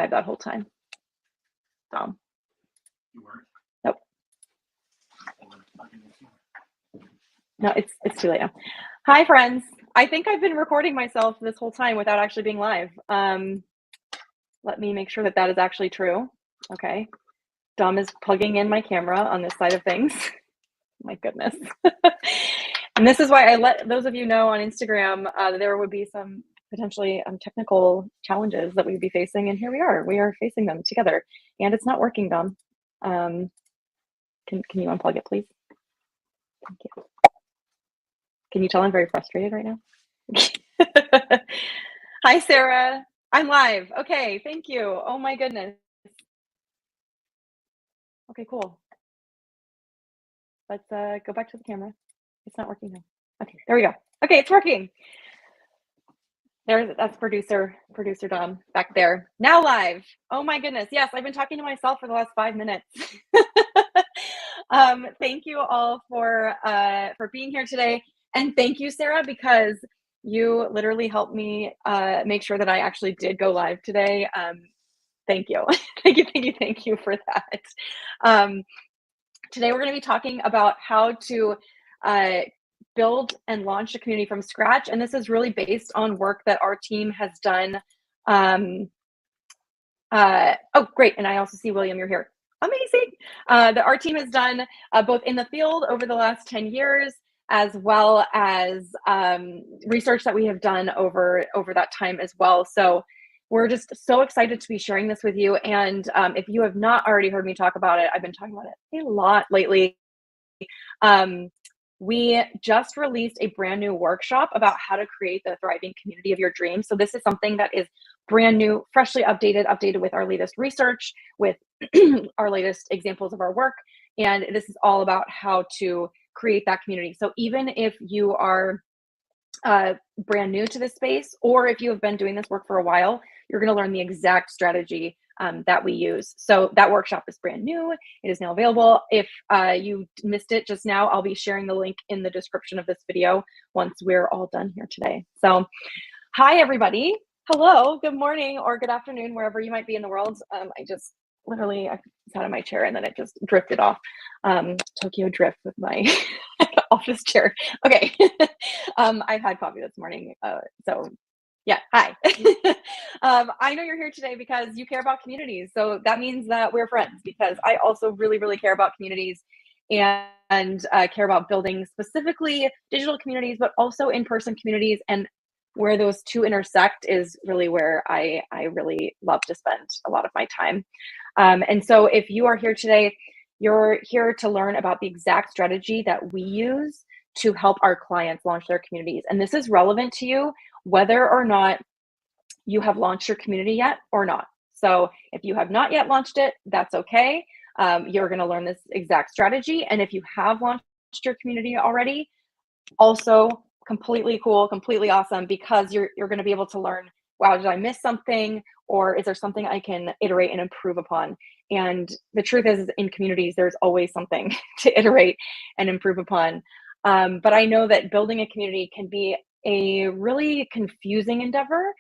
that whole time. So. You weren't? Nope. No, it's too late now. Hi, friends. I think I've been recording myself this whole time without actually being live. Let me make sure that that is actually true. Okay. Dom is plugging in my camera on this side of things. My goodness. And this is why I let those of you know on Instagram that there would be some potentially technical challenges that we'd be facing. And here we are. We are facing them together. And it's not working, Dom. Can you unplug it, please? Thank you. Can you tell I'm very frustrated right now? Hi, Sarah. I'm live. Okay, thank you. Oh my goodness. Okay, cool. Let's go back to the camera. It's not working now. Okay, there we go. Okay, it's working. That's producer Dom back there. Now live. Oh my goodness. Yes, I've been talking to myself for the last 5 minutes. Thank you all for being here today. And thank you, Sarah, because you literally helped me make sure that I actually did go live today. Thank you. Thank you for that. Today, we're going to be talking about how to build and launch a community from scratch. And this is really based on work that our team has done. Oh, great. And I also see, William, you're here. Amazing. That our team has done both in the field over the last 10 years, as well as research that we have done over that time as well. So we're just so excited to be sharing this with you. And if you have not already heard me talk about it, I've been talking about it a lot lately. We just released a brand new workshop about how to create the thriving community of your dreams. So this is something that is brand new, freshly updated with our latest research, with our latest examples of our work. And this is all about how to create that community. So even if you are brand new to this space, or if you have been doing this work for a while, you're going to learn the exact strategy that we use. So that workshop is brand new. It is now available. If you missed it just now, I'll be sharing the link in the description of this video once we're all done here today. So hi, everybody. Hello, good morning or good afternoon, wherever you might be in the world. I just literally, I sat in my chair and then it just drifted off. Tokyo drift with my office chair. Okay. I've had coffee this morning. So yeah, hi. I know you're here today because you care about communities. So that means that we're friends, because I also really, really care about communities and care about building specifically digital communities, but also in-person communities. And where those two intersect is really where I really love to spend a lot of my time. And so if you are here today, you're here to learn about the exact strategy that we use to help our clients launch their communities. And this is relevant to you whether or not you have launched your community yet or not. So if you have not yet launched it, that's okay. You're going to learn this exact strategy. And if you have launched your community already, also completely cool, completely awesome, because you're going to be able to learn, wow, did I miss something? Or is there something I can iterate and improve upon? And the truth is in communities, there's always something to iterate and improve upon. But I know that building a community can be a really confusing endeavor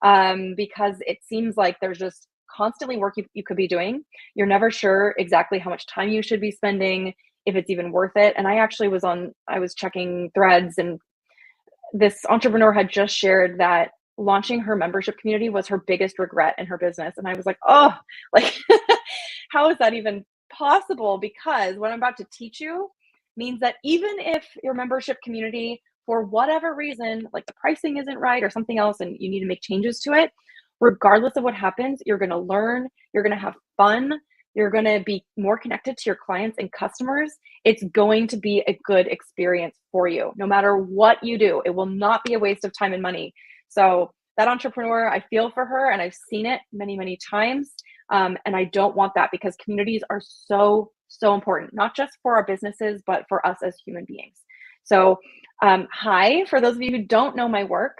because it seems like there's just constantly work you could be doing. You're never sure exactly how much time you should be spending, if it's even worth it. And I actually I was checking threads, and this entrepreneur had just shared that launching her membership community was her biggest regret in her business. And I was like, oh, like, how is that even possible? Because what I'm about to teach you means that even if your membership community, for whatever reason, like the pricing isn't right or something else, and you need to make changes to it, regardless of what happens, you're going to learn, you're going to have fun, you're going to be more connected to your clients and customers. It's going to be a good experience for you, no matter what you do. It will not be a waste of time and money. So that entrepreneur, I feel for her, and I've seen it many, many times. And I don't want that, because communities are so, so important, not just for our businesses, but for us as human beings. So hi, for those of you who don't know my work,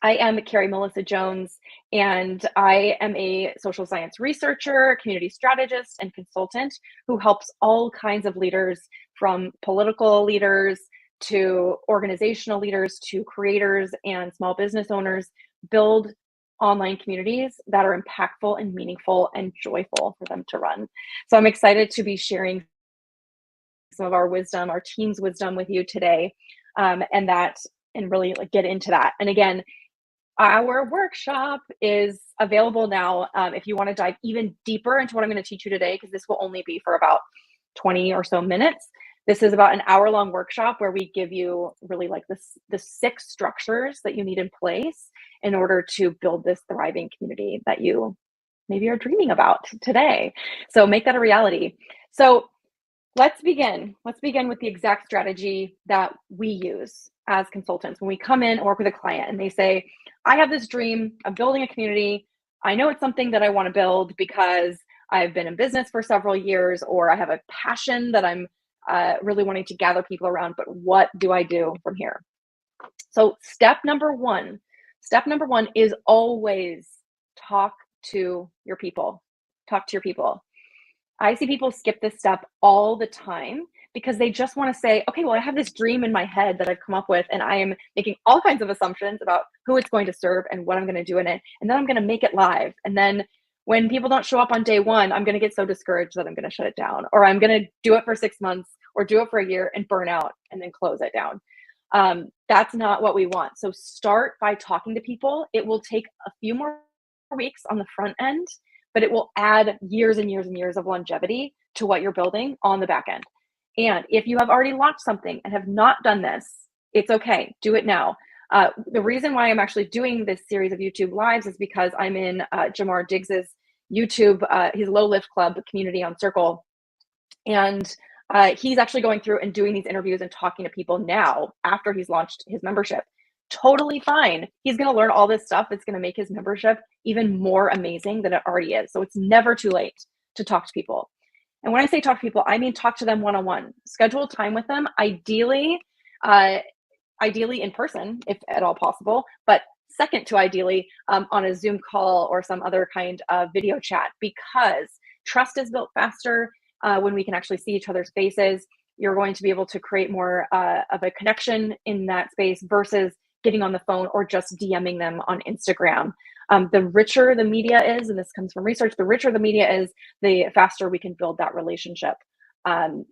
I am Carrie Melissa Jones, and I am a social science researcher, community strategist, and consultant who helps all kinds of leaders, from political leaders to organizational leaders to creators and small business owners, build online communities that are impactful and meaningful and joyful for them to run. So I'm excited to be sharing some of our wisdom, our team's wisdom with you today, and really like get into that. And again, our workshop is available now. If you want to dive even deeper into what I'm going to teach you today, because this will only be for about 20 or so minutes. This is about an hour-long workshop where we give you really like the 6 structures that you need in place in order to build this thriving community that you maybe are dreaming about today. So make that a reality. So let's begin. Let's begin with the exact strategy that we use as consultants when we come in and work with a client and they say, I have this dream of building a community. I know it's something that I want to build because I've been in business for several years, or I have a passion that I'm really wanting to gather people around, but what do I do from here? So step number one is always talk to your people. Talk to your people. I see people skip this step all the time because they just want to say, okay, well, I have this dream in my head that I've come up with, and I am making all kinds of assumptions about who it's going to serve and what I'm going to do in it. And then I'm going to make it live. And then when people don't show up on day one, I'm going to get so discouraged that I'm going to shut it down, or I'm going to do it for 6 months or do it for a year and burn out and then close it down. That's not what we want. So start by talking to people. It will take a few more weeks on the front end, but it will add years and years and years of longevity to what you're building on the back end. And if you have already launched something and have not done this, it's okay. Do it now. The reason why I'm actually doing this series of YouTube lives is because I'm in Jamar Diggs's YouTube, his Low Lift Club community on Circle. And he's actually going through and doing these interviews and talking to people now after he's launched his membership. Totally fine. He's going to learn all this stuff that's going to make his membership even more amazing than it already is. So it's never too late to talk to people. And when I say talk to people, I mean talk to them one-on-one. Schedule time with them, ideally in person, if at all possible, but second to ideally on a Zoom call or some other kind of video chat, because trust is built faster when we can actually see each other's faces. You're going to be able to create more of a connection in that space versus getting on the phone or just DMing them on Instagram. The richer the media is, and this comes from research, the richer the media is, the faster we can build that relationship.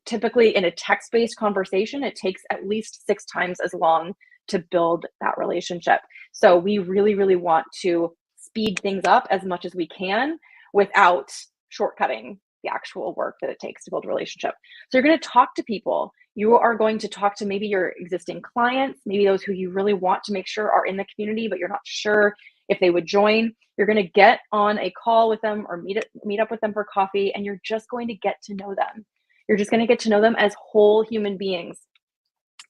Typically in a text-based conversation, it takes at least 6 times as long to build that relationship. So we really, really want to speed things up as much as we can without shortcutting the actual work that it takes to build a relationship. So you're going to talk to people. You are going to talk to maybe your existing clients, maybe those who you really want to make sure are in the community, but you're not sure if they would join. You're going to get on a call with them or meet up with them for coffee, and you're just going to get to know them. You're just going to get to know them as whole human beings.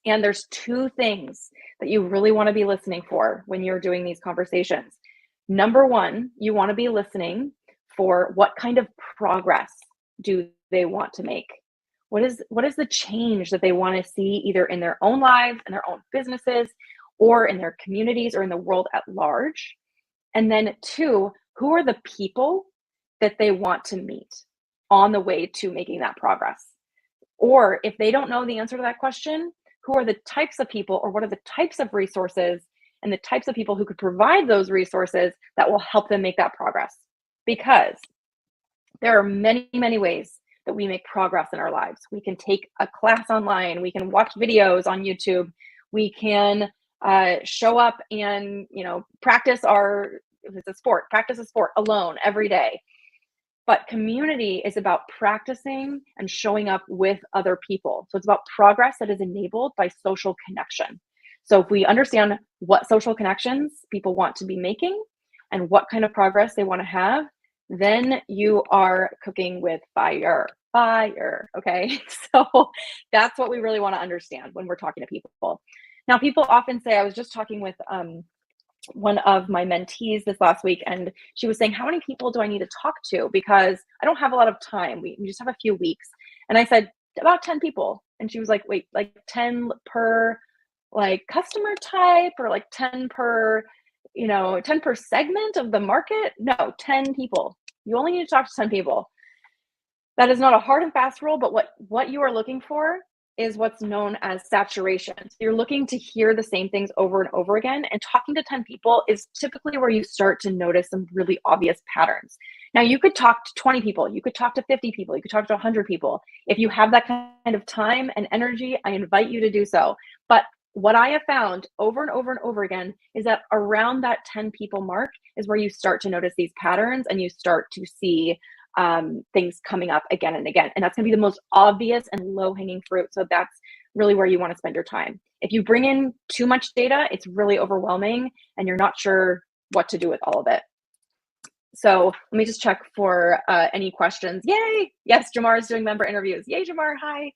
And there's 2 things that you really want to be listening for when you're doing these conversations. Number 1, you want to be listening for what kind of progress do they want to make? What is the change that they want to see either in their own lives, in their own businesses, or in their communities, or in the world at large? And then 2, who are the people that they want to meet on the way to making that progress? Or if they don't know the answer to that question, who are the types of people, or what are the types of resources and the types of people who could provide those resources that will help them make that progress? Because there are many, many ways that we make progress in our lives. We can take a class online. We can watch videos on YouTube. We can show up and, practice a sport alone every day. But community is about practicing and showing up with other people. So it's about progress that is enabled by social connection. So if we understand what social connections people want to be making and what kind of progress they want to have, then you are cooking with fire, okay? So that's what we really want to understand when we're talking to people. Now, people often say, I was just talking with one of my mentees this last week, and she was saying, how many people do I need to talk to? Because I don't have a lot of time. We just have a few weeks. And I said, about 10 people. And she was like, wait, like 10 per like customer type, or like 10 per 10 per segment of the market? No, 10 people. You only need to talk to 10 people. That is not a hard and fast rule, but what you are looking for is what's known as saturation. So you're looking to hear the same things over and over again, and talking to 10 people is typically where you start to notice some really obvious patterns. Now, you could talk to 20 people, you could talk to 50 people, you could talk to 100 people. If you have that kind of time and energy, I invite you to do so. But what I have found over and over and over again is that around that 10 people mark is where you start to notice these patterns, and you start to see things coming up again and again. And that's going to be the most obvious and low hanging fruit. So that's really where you want to spend your time. If you bring in too much data, it's really overwhelming and you're not sure what to do with all of it. So let me just check for any questions. Yay! Yes, Jamar is doing member interviews. Yay, Jamar, hi.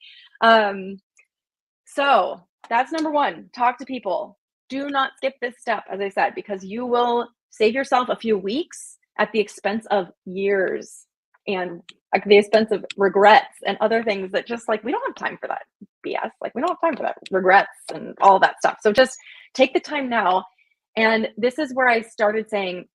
So that's number one, talk to people. Do not skip this step, as I said, because you will save yourself a few weeks at the expense of years, and at the expense of regrets and other things that just like, we don't have time for that BS. Like, we don't have time for that regrets and all that stuff. So just take the time now. And this is where I started saying,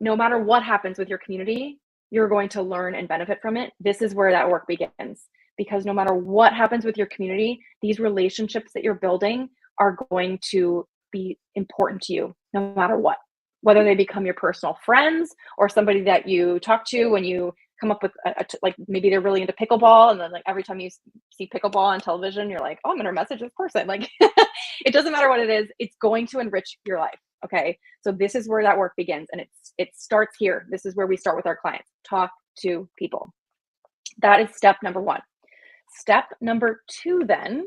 no matter what happens with your community, you're going to learn and benefit from it. This is where that work begins, because no matter what happens with your community, these relationships that you're building are going to be important to you no matter what, whether they become your personal friends or somebody that you talk to when you come up with like, maybe they're really into pickleball, and then like every time you see pickleball on television, you're like, oh, I'm gonna message this person. Like, it doesn't matter what it is, it's going to enrich your life. Okay, so this is where that work begins, and it starts here. This is where we start with our clients. Talk to people. That is step number one. Step number two, then,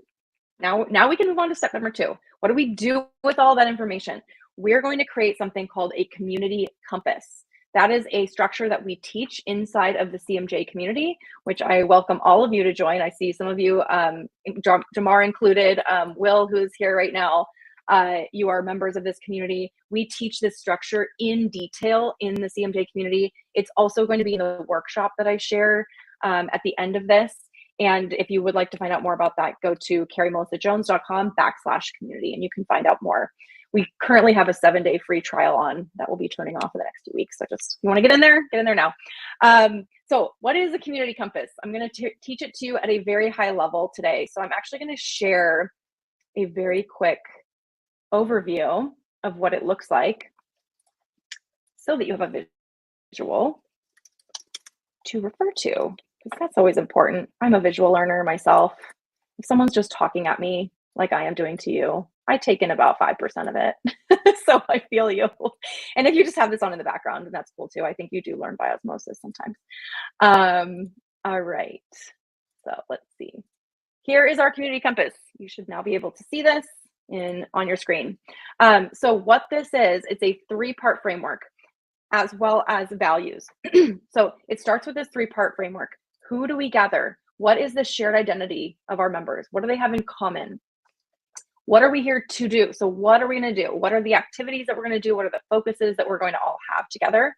now we can move on to step number two. What do we do with all that information? We're going to create something called a community compass. That is a structure that we teach inside of the CMJ community, which I welcome all of you to join. I see some of you, Jamar included, Will, who's here right now. You are members of this community. We teach this structure in detail in the CMJ community. It's also going to be in the workshop that I share at the end of this. And if you would like to find out more about that, go to carriemelissajones.com/community, and you can find out more. We currently have a 7-day free trial on that will be turning off in the next 2 weeks. So just, you want to get in there now. So what is a community compass? I'm going to teach it to you at a very high level today. So I'm actually going to share a very quick overview of what it looks like so that you have a visual to refer to, because that's always important. I'm a visual learner myself. If someone's just talking at me like I am doing to you, I take in about 5% of it. So I feel you. And if you just have this on in the background, then that's cool too. I think you do learn by osmosis sometimes. All right. So let's see. Here is our community compass. You should now be able to see this on your screen. So what this is, it's a 3-part framework as well as values. So it starts with this 3-part framework. Who do we gather? What is the shared identity of our members? What do they have in common? What are we here to do? So what are we going to do? What are the activities that we're going to do? What are the focuses that we're going to all have together?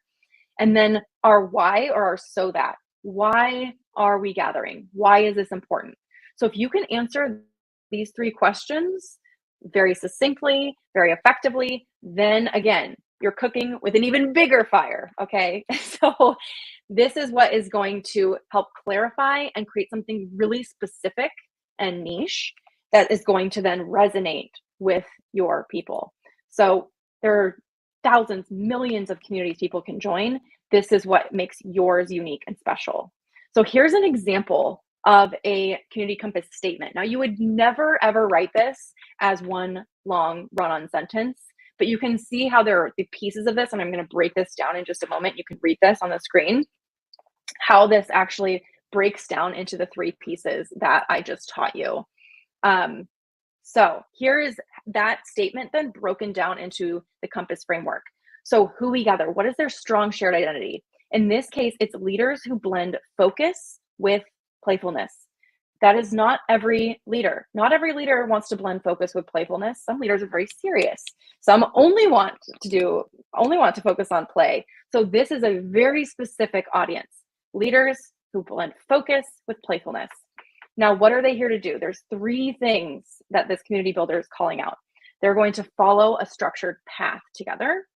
And then our why, or our so that. Why are we gathering? Why is this important? So if you can answer these 3 questions very succinctly, very effectively, then again, you're cooking with an even bigger fire, okay? So this is what is going to help clarify and create something really specific and niche that is going to then resonate with your people. So there are thousands, millions of communities people can join. This is what makes yours unique and special. So here's an example of a community compass statement. Now, you would never ever write this as one long run-on sentence, but you can see how there are the pieces of this, and I'm going to break this down in just a moment. You can read this on the screen, how this actually breaks down into the 3 pieces that I just taught you. So here is that statement then broken down into the compass framework. So who we gather, what is their strong shared identity? In this case, it's leaders who blend focus with playfulness. That is not every leader. Not every leader wants to blend focus with playfulness. Some leaders are very serious. Some only want to focus on play. So this is a very specific audience. Leaders who blend focus with playfulness. Now, what are they here to do? There's 3 things that this community builder is calling out. They're going to follow a structured path together.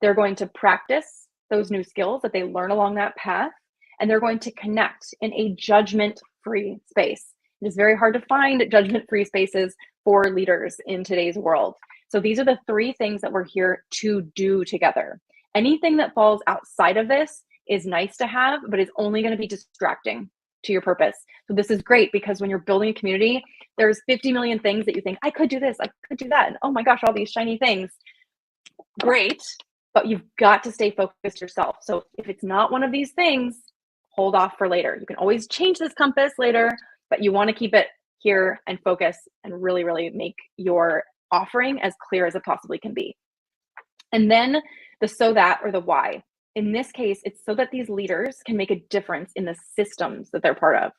They're going to practice those new skills that they learn along that path. And they're going to connect in a judgment-free space. It is very hard to find judgment-free spaces for leaders in today's world. So these are the 3 things that we're here to do together. Anything that falls outside of this is nice to have, but it's only going to be distracting to your purpose. So this is great because when you're building a community, there's 50 million things that you think, I could do this, I could do that. And oh my gosh, all these shiny things. Great, but you've got to stay focused yourself. So if it's not one of these things, hold off for later. You can always change this compass later, but you want to keep it here and focus and really, really make your offering as clear as it possibly can be. And then the so that, or the why. In this case, it's so that these leaders can make a difference in the systems that they're part of.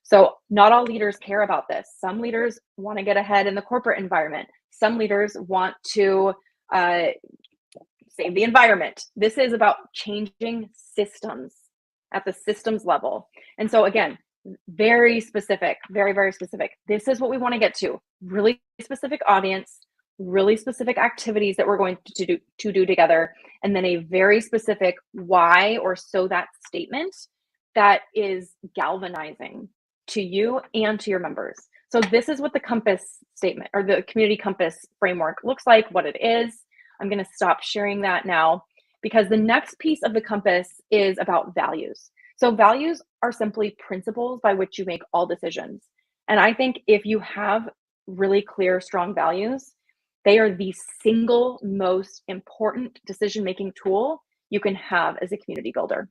So not all leaders care about this. Some leaders want to get ahead in the corporate environment. Some leaders want to save the environment. This is about changing systems at the systems level. And so again, very specific, very, very specific. This is what we want to get to. Really specific audience, really specific activities that we're going to do together, and then a very specific why or so that statement that is galvanizing to you and to your members. So this is what the compass statement or the community compass framework looks like, what it is. I'm going to stop sharing that now because the next piece of the compass is about values. So values are simply principles by which you make all decisions. And I think if you have really clear, strong values, they are the single most important decision-making tool you can have as a community builder.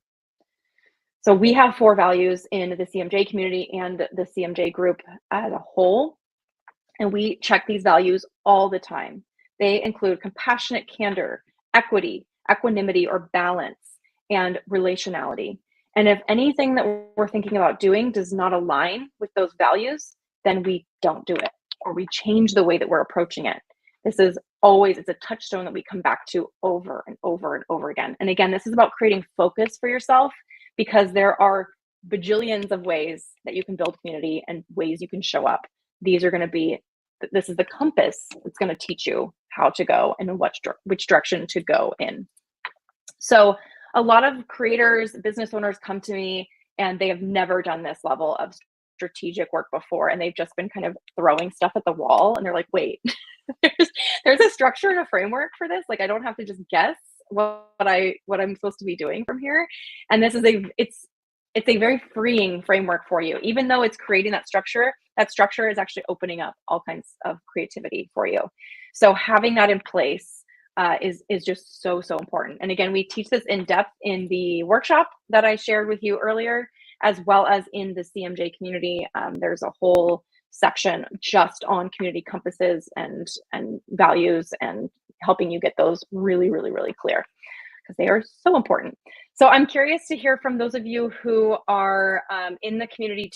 So we have 4 values in the CMJ community and the CMJ group as a whole, and we check these values all the time. They include compassionate candor, equity, equanimity or balance, and relationality. And if anything that we're thinking about doing does not align with those values, then we don't do it, or we change the way that we're approaching it. This is always, it's a touchstone that we come back to over and over and over again. And again, this is about creating focus for yourself because there are bajillions of ways that you can build community and ways you can show up. These are going to be, this is the compass that's going to teach you how to go and which direction to go in. So a lot of creators, business owners come to me and they have never done this level of strategic work before. And they've just been kind of throwing stuff at the wall. And they're like, wait, there's a structure and a framework for this. Like, I don't have to just guess what I'm supposed to be doing from here. And this is it's a very freeing framework for you. Even though it's creating that structure is actually opening up all kinds of creativity for you. So having that in place is just so important. And again, we teach this in depth in the workshop that I shared with you earlier, as well as in the CMJ community. There's a whole section just on community compasses and values and helping you get those really, really, really clear because they are so important. So I'm curious to hear from those of you who are in the community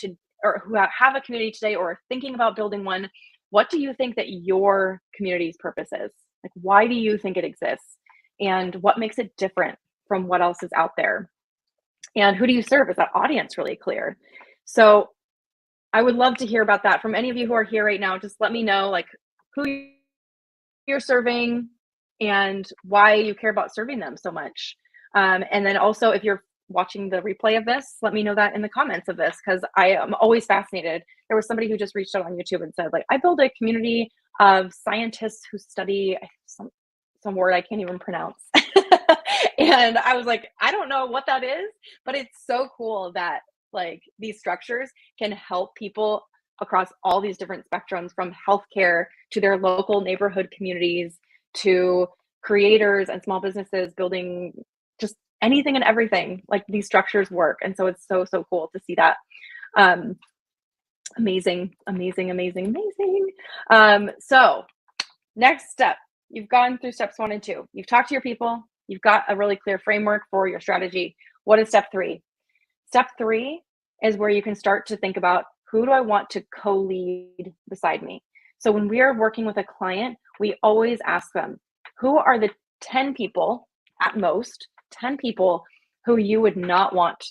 or who have a community today or are thinking about building one. What do you think that your community's purpose is? Like, why do you think it exists? And what makes it different from what else is out there? And who do you serve? Is that audience really clear? So I would love to hear about that from any of you who are here right now. Just let me know like who you're serving and why you care about serving them so much. And then also if you're watching the replay of this, let me know that in the comments of this, because I am always fascinated. There was somebody who just reached out on YouTube and said, like, I build a community of scientists who study some word I can't even pronounce. And I was like, I don't know what that is, but it's so cool that like these structures can help people across all these different spectrums, from healthcare to their local neighborhood communities to creators and small businesses building just anything and everything. Like, these structures work. And so it's so cool to see that. Amazing. So next step, you've gone through steps 1 and 2. You've talked to your people. You've got a really clear framework for your strategy. What is step 3? Step 3 is where you can start to think about, who do I want to co-lead beside me? So when we are working with a client, we always ask them, who are the 10 people, at most 10 people, who you would not want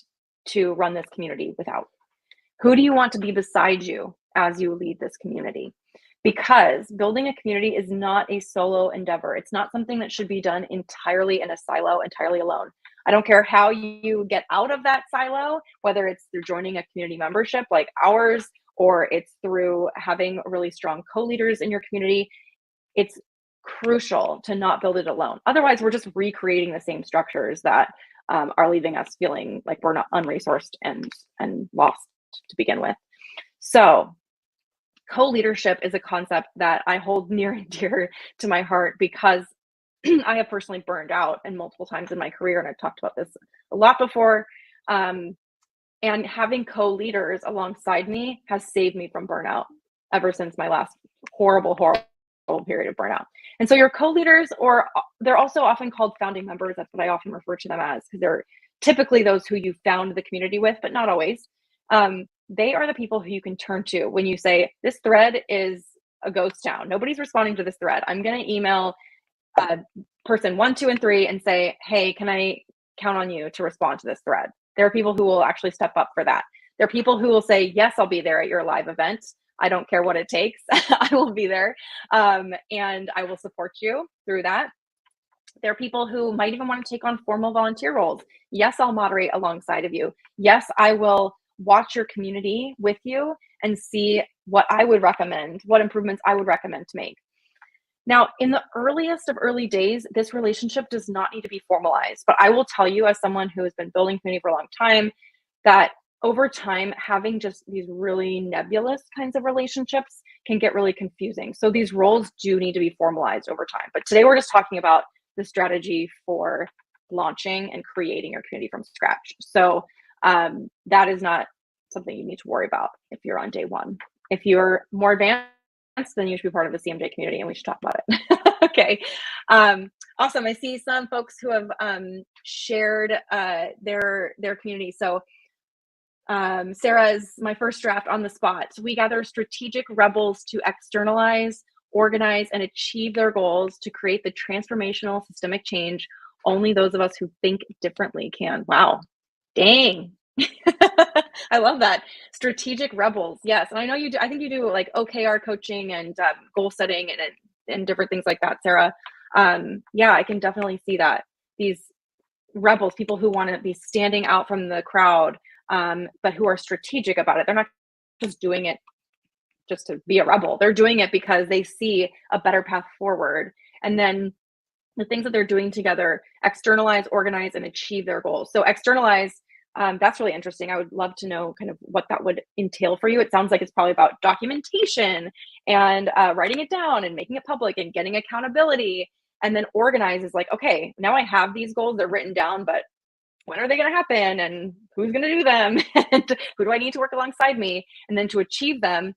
to run this community without? Who do you want to be beside you as you lead this community? Because building a community is not a solo endeavor. It's not something that should be done entirely in a silo, entirely alone. I don't care how you get out of that silo, whether it's through joining a community membership like ours, or it's through having really strong co-leaders in your community. It's crucial to not build it alone. Otherwise, we're just recreating the same structures that are leaving us feeling like we're not unresourced and lost to begin with. So co-leadership is a concept that I hold near and dear to my heart because I have personally burned out and multiple times in my career, and I've talked about this a lot before. And having co-leaders alongside me has saved me from burnout ever since my last horrible period of burnout. And so your co-leaders, or they're also often called founding members. That's what I often refer to them as, because they're typically those who you found the community with, but not always. They are the people who you can turn to when you say, this thread is a ghost town. Nobody's responding to this thread. I'm going to email person 1, 2, and 3 and say, hey, can I count on you to respond to this thread? There are people who will actually step up for that. There are people who will say, yes, I'll be there at your live event. I don't care what it takes. I will be there. And I will support you through that. There are people who might even want to take on formal volunteer roles. Yes, I'll moderate alongside of you. Yes, I will watch your community with you and see what I would recommend, what improvements I would recommend to make. Now, in the earliest of early days, this relationship does not need to be formalized, but I will tell you, as someone who has been building community for a long time, that over time, having just these really nebulous kinds of relationships can get really confusing. So these roles do need to be formalized over time. But today we're just talking about the strategy for launching and creating your community from scratch. So that is not something you need to worry about if you're on day one. If you're more advanced, then you should be part of the CMJ community, and we should talk about it. Okay. Awesome. I see some folks who have shared their community. So Sarah's my first draft on the spot. We gather strategic rebels to externalize, organize, and achieve their goals to create the transformational systemic change only those of us who think differently can. Wow. Dang. I love that. Strategic rebels. Yes. And I know you do. I think you do like OKR coaching and goal setting and different things like that, Sarah. Yeah, I can definitely see that. These rebels, people who want to be standing out from the crowd, but who are strategic about it. They're not just doing it just to be a rebel. They're doing it because they see a better path forward. And then the things that they're doing together, externalize, organize, and achieve their goals. So externalize, that's really interesting. I would love to know kind of what that would entail for you. It sounds like it's probably about documentation and writing it down and making it public and getting accountability. And then organize is like, okay, now I have these goals, they're written down, but when are they going to happen? And who's going to do them? And who do I need to work alongside me? And then to achieve them,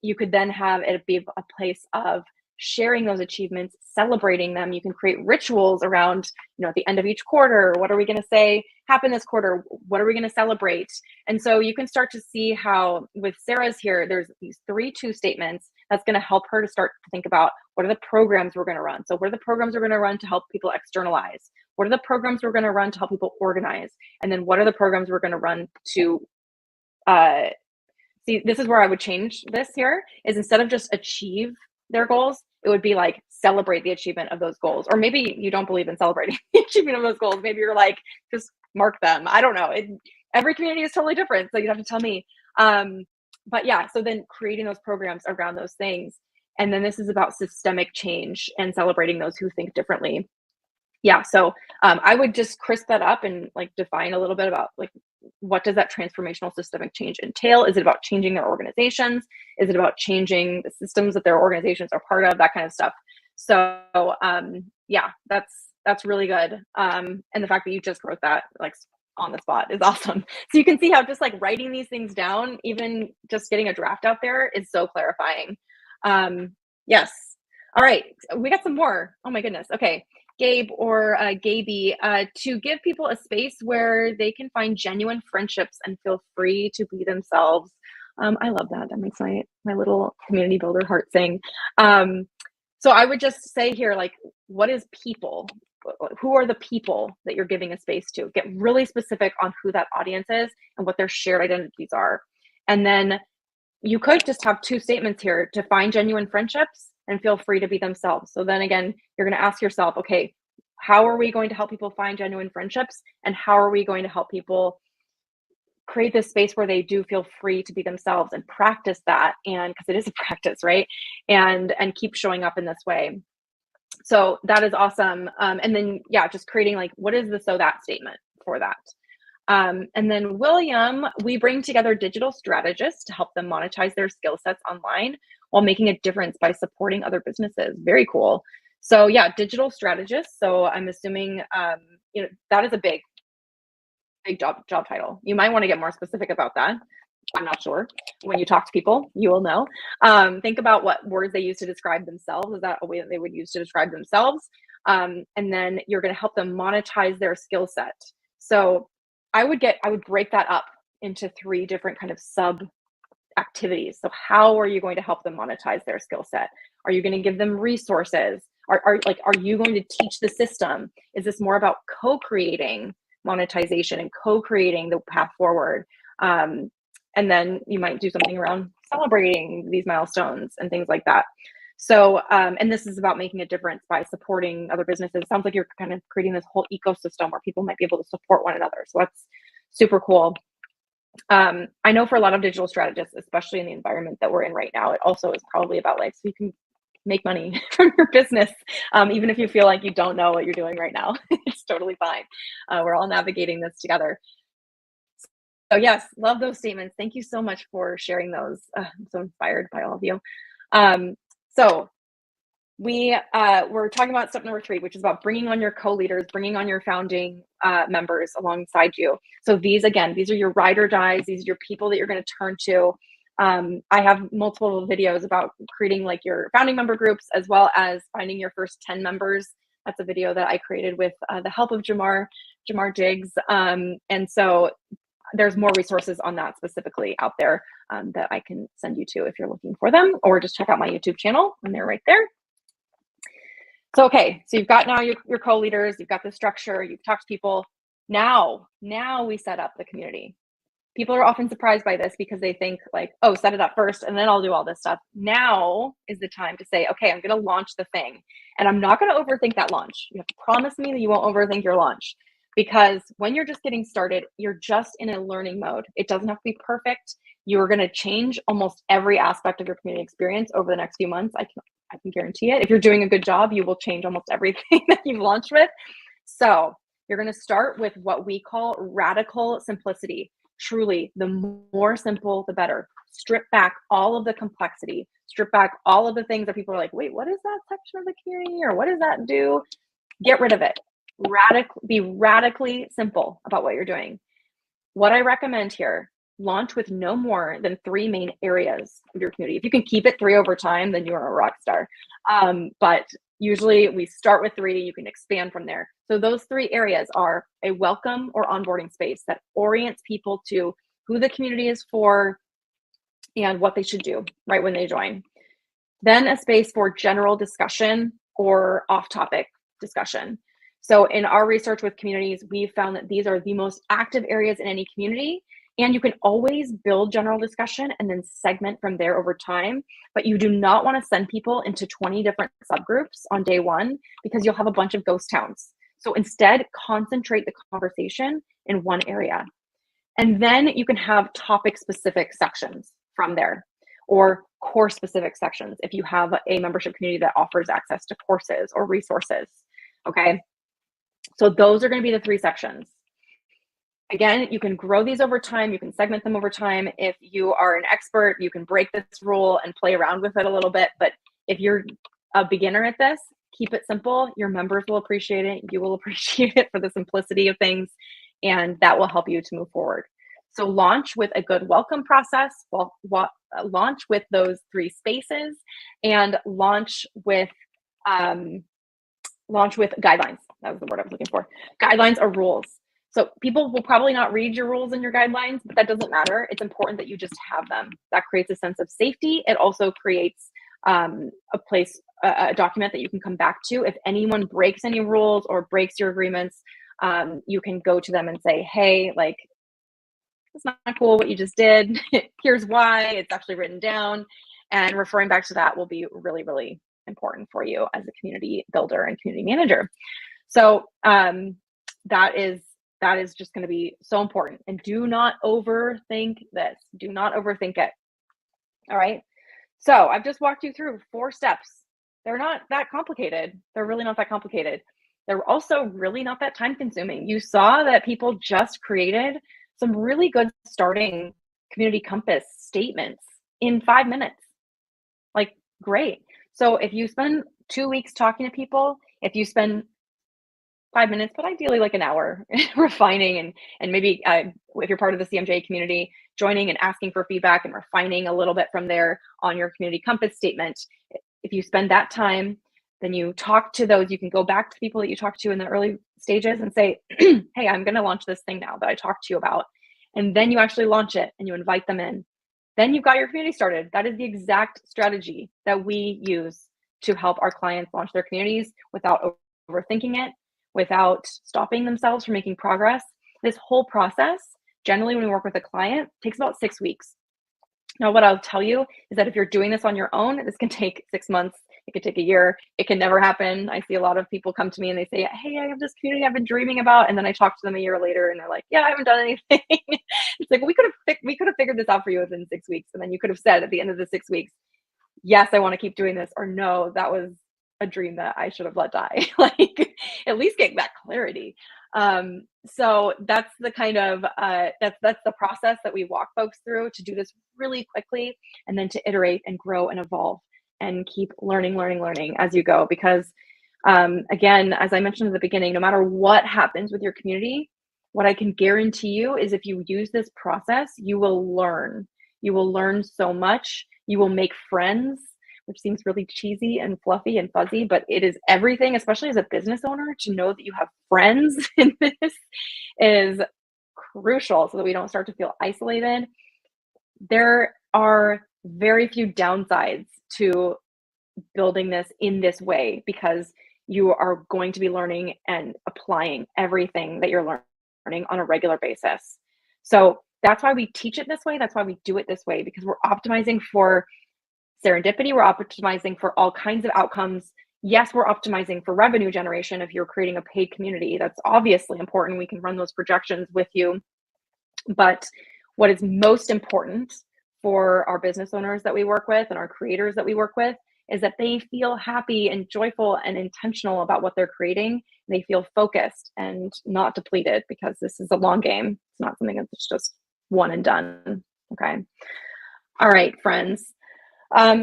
you could then have it be a place of sharing those achievements, celebrating them. You can create rituals around, at the end of each quarter, what are we going to say happened this quarter? What are we going to celebrate? And so you can start to see how with Sarah's here, there's these 3 2 statements that's going to help her to start to think about what are the programs we're going to run. So what are the programs we're going to run to help people externalize? What are the programs we're going to run to help people organize? And then what are the programs we're going to run to see, this is where I would change this here, is instead of just achieve their goals, it would be like celebrate the achievement of those goals. Or maybe you don't believe in celebrating the achievement of those goals. Maybe you're like, just mark them. I don't know. Every community is totally different. So you'd have to tell me. But yeah, so then creating those programs around those things. And then this is about systemic change and celebrating those who think differently. Yeah, so I would just crisp that up and like define a little bit about like, what does that transformational systemic change entail? Is it about changing their organizations? Is it about changing the systems that their organizations are part of? That kind of stuff. So yeah, that's really good. And the fact that you just wrote that like on the spot is awesome. So you can see how just like writing these things down, even just getting a draft out there is so clarifying. Yes. All right, we got some more. Oh my goodness. Okay. Gabe or Gaby, to give people a space where they can find genuine friendships and feel free to be themselves. I love that. That makes my little community builder heart sing. So I would just say here, like, what is people? Who are the people that you're giving a space to? Get really specific on who that audience is and what their shared identities are. And then you could just have 2 statements here: to find genuine friendships and feel free to be themselves. So then again, you're going to ask yourself, okay, how are we going to help people find genuine friendships? And how are we going to help people create this space where they do feel free to be themselves and practice that. And because it is a practice, right? And keep showing up in this way. So that is awesome. And then, yeah, just creating like, what is the so that statement for that? And then William, we bring together digital strategists to help them monetize their skill sets online while making a difference by supporting other businesses. Very cool. So yeah, digital strategists. So I'm assuming, that is a big job title. You might want to get more specific about that. I'm not sure. When you talk to people, you will know. Think about what words they use to describe themselves. Is that a way that they would use to describe themselves? And then you're going to help them monetize their skill set. So I would break that up into 3 different kind of sub activities. So how are you going to help them monetize their skill set? Are you going to give them resources? Are you going to teach the system? Is this more about co-creating monetization and co-creating the path forward? And then you might do something around celebrating these milestones and things like that. So, and this is about making a difference by supporting other businesses. Sounds like you're kind of creating this whole ecosystem where people might be able to support one another. So that's super cool. I know for a lot of digital strategists, especially in the environment that we're in right now, it also is probably about like, so you can make money from your business, even if you feel like you don't know what you're doing right now. It's totally fine. We're all navigating this together. So yes, love those statements. Thank you so much for sharing those. I'm so inspired by all of you. So we're talking about step number 3, which is about bringing on your co-leaders, bringing on your founding members alongside you. So these are your ride or dies. These are your people that you're going to turn to. I have multiple videos about creating like your founding member groups, as well as finding your first 10 members. That's a video that I created with the help of Jamar Diggs. And so there's more resources on that specifically out there that I can send you to if you're looking for them, or just check out my YouTube channel and they're right there. So, okay, so you've got now your co-leaders, you've got the structure, you've talked to people. Now we set up the community. People are often surprised by this because they think like, oh, set it up first and then I'll do all this stuff. Now is the time to say, okay, I'm going to launch the thing. And I'm not going to overthink that launch. You have to promise me that you won't overthink your launch, because when you're just getting started, you're just in a learning mode. It doesn't have to be perfect. You're going to change almost every aspect of your community experience over the next few months. I can guarantee it. If you're doing a good job, you will change almost everything that you've launched with. So you're going to start with what we call radical simplicity. Truly, the more simple, the better. Strip back all of the complexity. Strip back all of the things that people are like, wait, what is that section of the community? Or what does that do? Get rid of it. Be radically simple about what you're doing. What I recommend here, launch with no more than 3 main areas of your community. If you can keep it 3 over time, then you're a rock star. But usually we start with 3, you can expand from there. So those 3 areas are a welcome or onboarding space that orients people to who the community is for and what they should do right when they join. Then a space for general discussion or off-topic discussion. So in our research with communities, we've found that these are the most active areas in any community. And you can always build general discussion and then segment from there over time. But you do not want to send people into 20 different subgroups on day 1, because you'll have a bunch of ghost towns. So instead, concentrate the conversation in one area. And then you can have topic-specific sections from there, or course-specific sections if you have a membership community that offers access to courses or resources. Okay, so those are going to be the 3 sections. Again, you can grow these over time. You can segment them over time. If you are an expert, you can break this rule and play around with it a little bit. But if you're a beginner at this, keep it simple. Your members will appreciate it. You will appreciate it for the simplicity of things, and that will help you to move forward. So launch with a good welcome process. Launch with those 3 spaces, and launch with guidelines. That was the word I was looking for. Guidelines or rules. So people will probably not read your rules and your guidelines, but that doesn't matter. It's important that you just have them. That creates a sense of safety. It also creates a document that you can come back to. If anyone breaks any rules or breaks your agreements, you can go to them and say, hey, like, it's not cool what you just did. Here's why. It's actually written down. And referring back to that will be really, really important for you as a community builder and community manager. So that is That is just going to be so important. And do not overthink this. Do not overthink it. All right. So I've just walked you through 4 steps. They're not that complicated. They're really not that complicated. They're also really not that time consuming. You saw that people just created some really good starting community compass statements in 5 minutes. Like, great. So if you spend 2 weeks talking to people, if you spend 5 minutes, but ideally like an hour refining and maybe if you're part of the CMJ community, joining and asking for feedback and refining a little bit from there on your community compass statement. If you spend that time, then you talk to those, you can go back to people that you talked to in the early stages and say, hey, I'm going to launch this thing now that I talked to you about. And then you actually launch it and you invite them in. Then you've got your community started. That is the exact strategy that we use to help our clients launch their communities without overthinking it, without stopping themselves from making progress. This whole process, generally when we work with a client, takes about 6 weeks. Now, what I'll tell you is that if you're doing this on your own, this can take 6 months. It could take a year. It can never happen. I see a lot of people come to me and they say, hey, I have this community I've been dreaming about. And then I talk to them a year later and they're like, yeah, I haven't done anything. It's like, we could have figured this out for you within 6 weeks. And then you could have said at the end of the 6 weeks, yes, I want to keep doing this, or no, that was a dream that I should have let die. Like, at least get that clarity. So that's the kind of that's the process that we walk folks through to do this really quickly, and then to iterate and grow and evolve and keep learning as you go. Because again, as I mentioned at the beginning, no matter what happens with your community, what I can guarantee you is if you use this process, you will learn. You will learn so much. You will make friends, which seems really cheesy and fluffy and fuzzy, but it is everything, especially as a business owner, to know that you have friends in this is crucial so that we don't start to feel isolated. There are very few downsides to building this in this way because you are going to be learning and applying everything that you're learning on a regular basis. So that's why we teach it this way. That's why we do it this way, because we're optimizing for serendipity. We're optimizing for all kinds of outcomes. Yes, we're optimizing for revenue generation. If you're creating a paid community, that's obviously important. We can run those projections with you. But what is most important for our business owners that we work with and our creators that we work with is that they feel happy and joyful and intentional about what they're creating. They feel focused and not depleted, because this is a long game. It's not something that's just one and done. Okay. All right, friends.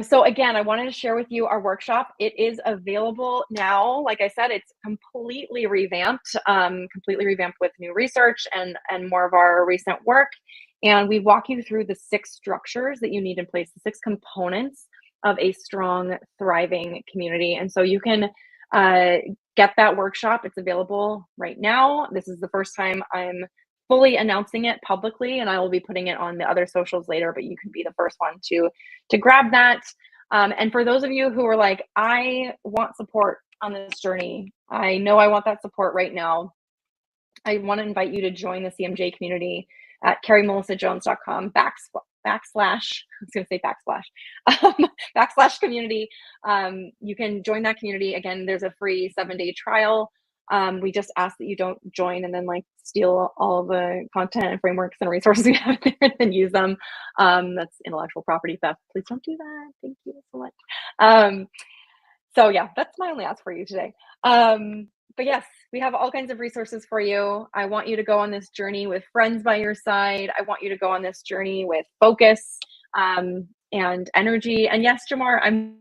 So again, I wanted to share with you our workshop. It is available now. Like I said, it's completely revamped with new research and more of our recent work. And we walk you through the 6 structures that you need in place, the 6 components of a strong, thriving community. And so you can get that workshop. It's available right now. This is the first time I'm fully announcing it publicly, and I will be putting it on the other socials later, but you can be the first one to grab that. And for those of you who are like, I want support on this journey, I know I want that support right now, I want to invite you to join the CMJ community at carriemelissajones.com backslash community. You can join that community. Again, there's a free 7-day trial. We just ask that you don't join and then like steal all the content and frameworks and resources we have there and then use them. That's intellectual property theft. Please don't do that. Thank you so much. So yeah, that's my only ask for you today. But yes, we have all kinds of resources for you. I want you to go on this journey with friends by your side. I want you to go on this journey with focus and energy. And yes, Jamar, I'm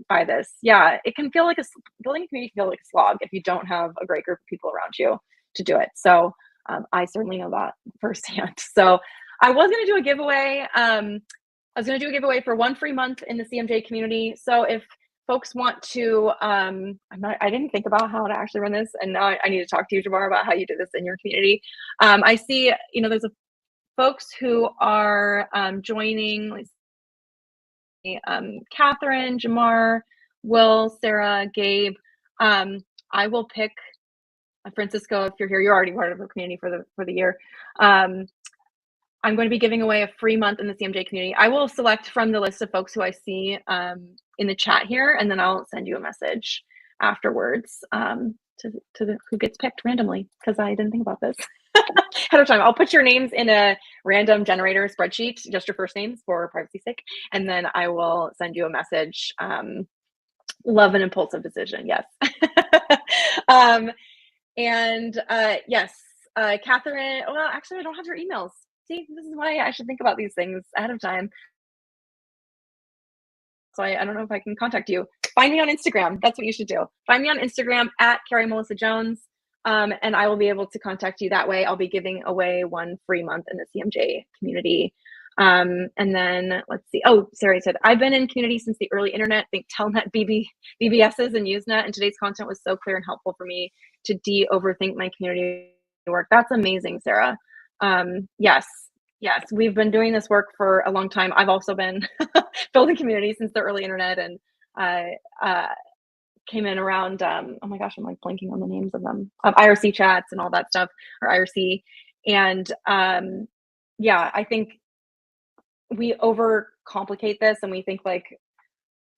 by this. Yeah, it can feel like building a community can feel like a slog if you don't have a great group of people around you to do it. So I certainly know that firsthand. So I was going to do a giveaway. I was going to do a giveaway for 1 free month in the CMJ community. So if folks want to, I didn't think about how to actually run this, and now I need to talk to you tomorrow about how you do this in your community. I see, there's folks who are joining. Let's see, Catherine, Jamar, Will, Sarah, Gabe. I will pick Francisco. If you're here, you're already part of the community for the year. I'm going to be giving away a free month in the CMJ community. I will select from the list of folks who I see in the chat here, and then I'll send you a message afterwards who gets picked randomly, because I didn't think about this ahead of time. I'll put your names in a random generator spreadsheet, just your first names for privacy sake, and then I will send you a message. Love an impulsive decision, yes. And yes, Catherine. Well, actually, I don't have your emails. See, this is why I should think about these things ahead of time. So I don't know if I can contact you. Find me on Instagram. That's what you should do. Find me on Instagram at Carrie Melissa Jones, and I will be able to contact you that way. I'll be giving away 1 free month in the CMJ community. And then let's see. Oh, Sarah said, I've been in community since the early internet. Think Telnet, BBSs, and Usenet, and today's content was so clear and helpful for me to de-overthink my community work. That's amazing, Sarah. Yes, we've been doing this work for a long time. I've also been building community since the early internet, and I came in around, oh my gosh, I'm like blanking on the names of them, IRC chats and all that stuff, or IRC. And yeah, I think we overcomplicate this, and we think like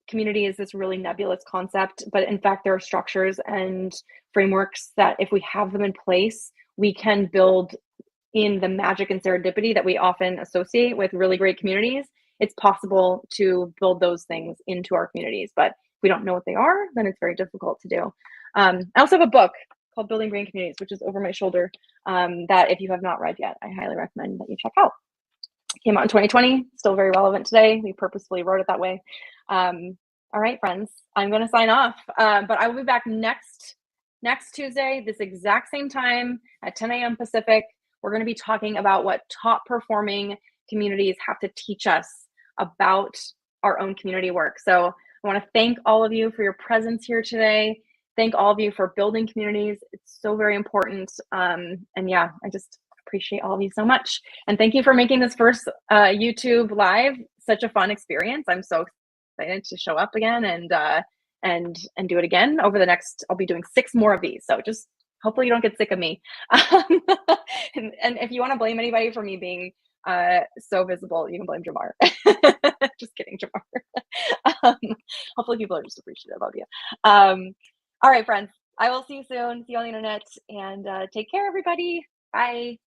community is this really nebulous concept, but in fact, there are structures and frameworks that if we have them in place, we can build in the magic and serendipity that we often associate with really great communities. It's possible to build those things into our communities, but if we don't know what they are, then it's very difficult to do. I also have a book called Building Green Communities, which is over my shoulder, that if you have not read yet, I highly recommend that you check out. It came out in 2020, still very relevant today. We purposefully wrote it that way. All right, friends, I'm going to sign off, but I will be back next Tuesday, this exact same time at 10 a.m. Pacific. We're going to be talking about what top performing communities have to teach us about our own community work. So I want to thank all of you for your presence here today. Thank all of you for building communities. It's so very important. And yeah, I just appreciate all of you so much. And thank you for making this first YouTube live such a fun experience. I'm so excited to show up again and do it again over the next, I'll be doing 6 more of these. So just hopefully you don't get sick of me. And if you want to blame anybody for me being so visible, you can blame Jamar. Just kidding, Jamar. Hopefully people are just appreciative of you. All right, friends, I will see you soon. See you on the internet, and take care, everybody. Bye.